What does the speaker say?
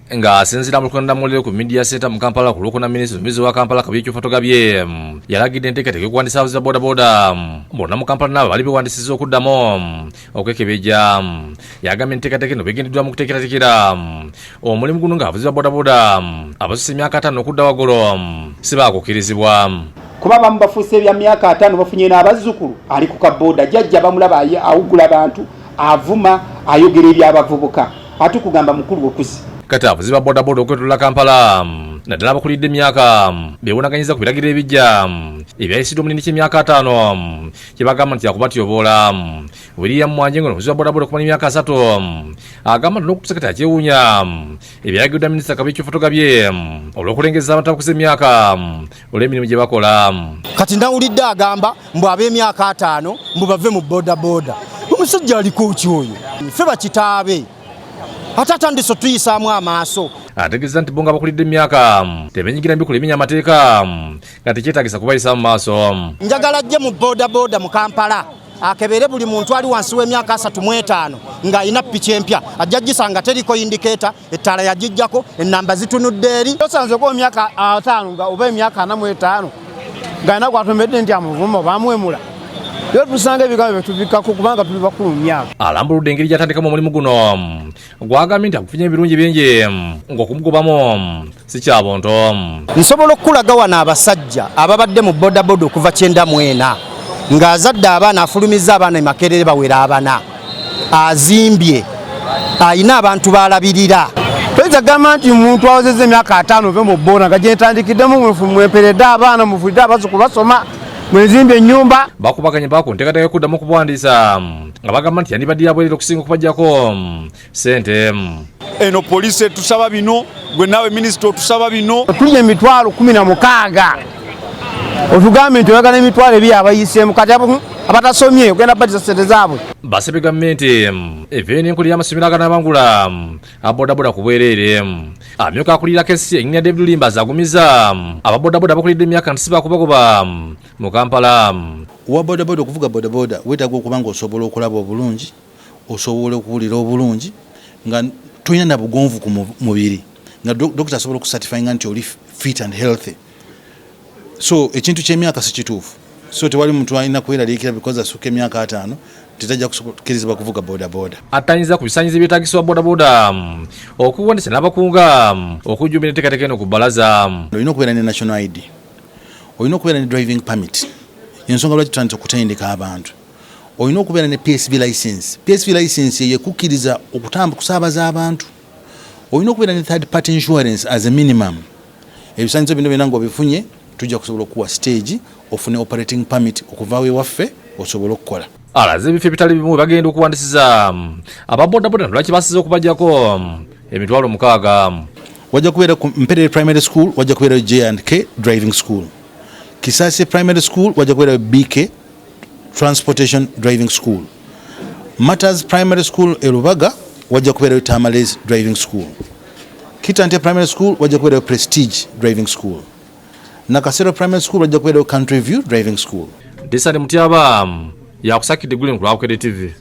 nga asinzira mu kulonda muliro ku media center mu Kampala ku Lwokuna Minisitule wa Kampala Kabicho Fotogabye yalagidde enteekateeka okuwandisa abavuzi ba bodaboda bonna mu Kampala nabo bali bewandisiza okuddamu okwekebejja. Yagambye enteekateeka eno begendeddwa mu kuteekerateekera omulimu guno ng'abavuzi ba bodaboda abasusa emyaka 5 okudda waggulu si baakukkirizibwa. Kuba bamu bafuuse bya myaka 5 bafunye n'abazzukulu ali ku kaboda jjajja bamulaba awugula abantu avuma ayogera ebyabavubuka ate kugamba mukulu okusi. Kati abavuzi ba bodaboda okwetoolola Kampala naddala abakulidde emyaka beewonaganyiza ku biragiro ebijja ebyayisiddwa omulindi ky'emyaka 5 kyebagamba nti yakubatyoboola. William Mwanjengo omuvuzi wa bodaboda okumala emyaka 3 agamba nti n'okuseketa akyewuunya ebiragiro minisita Kabicho Fotogabye olw'okulengeza abantu abakuze emyaka olw'emirimu gye bakola. Kati ndawulidde agamba mbu ab'emyaka 5 mbu bave mu bodaboda. Omusajja aliko ki oyo? Ffe bakitaabe ate atandise tuyisaamu amaaso. Ategeeza nti bonga bakulidde emyaka tebenyigira mbikula ebimenya amateeka nga tekyetaagisa kubayisa mu maaso. Njagala ajje mu bodaboda mu Kampala akebere buli muntu ali wansi w'emyaka 35 nga alina ppiki empya ajja gisanga teriko indiketa ettala yagijjako ennamba zitunudde eri. Tosanze ko emyaka 5 nga oba emyaka 45 ngana kwatomedde nti amuvuma bamwemula. Yo tusanga ebigambo bitubikako kubanga tuli bakulu mu myaka. Alambuludde engeri gy'atandikamu omulimu guno gwagambye nti akufunye ebirungi bingi ng'okumugobamu si kya bonto. Nsobola okulaga wano abasajja ababadde mu bodaboda okuva 94 ng'azadde abaana afulumizza abaana Makerere bawera 4 azimbye ayina abantu balabirira. Peza gamba nti muntu awozezza emyaka 5 ove mu boda nga gyentandikiddemu mweperedde abaana mufudde abazzukulu basoma mwezimbe ennyumba. Bakubaganye baako nteekateeka y'okuddamu okubuwandiisa nga bagamba nti yandibadde yabwerera okusinga okubaggyako ssente. Eno poliisi tusaba bino, gwe naawe minisita otusaba bino. Tulya emitwalo 16 otugambe nti oyagala emitwalo ebiri abayiseemu kati abatasomye ogenda batiza ssente zaabwe. Basabye gavumenti eveeyo n'enkulira y'amasomero aganabangula abodaboda ku bwereere. Amyuka akulira kesi ennya David Limba azagumiza ababodaboda abakulidde emyaka nti si baakubagoba mu Kampala. Wa bodaboda okuvuga bodaboda weetaaga okuba ng'osobola okulaba obulungi, osobola okuwulira obulungi nga tolina na bugonvu ku mubiri nga dokita asobola okusatifyinga nti oli fit and healthy. So ekintu ky'emyaka si kituufu. So tewali muntu alina kweraliikira because asuka emyaka 5 tetajja kukirizibwa kuvuga bodaboda. Atayinza ku bisaanyizo ebyetaagisibwa bodaboda okuwandisa n'abakunga okujjumbira enteekateeka eno ku bbalaza. Olina okubeera ne national ID, olina okubeera ne driving permit, ensonga lwaki tutandise okutendeka abantu. Olina okubeera ne PSV license. PSV license yekukkiriza kusaabaza abantu. Olina okubeera ne third party insurance as a minimum. Ebisaanyizo bino byonna ng'obifunye tujja kusobola okuwa stage ofune operating permit okuvaawo ewaffe osobola okukola. Alaze ebifo ebitali bimu bagenda okuwandisiza ababodaboda lwaki basize okubajjako emitwalo 6. Wajja kubeera ku Mperere Primary School, wajja kubeera J&K Driving School. Kisase Primary School, wajja kubeera BK Transportation Driving School. Matters Primary School Elubaga, wajja kubeera Tamales Driving School. Kitante Primary School, wajja kubeera Prestige Driving School. Nakasero Primary School, wajja kubeera Country View Driving School. Desani Mutyaba yakusakidde Gulin ku Lwakere TV.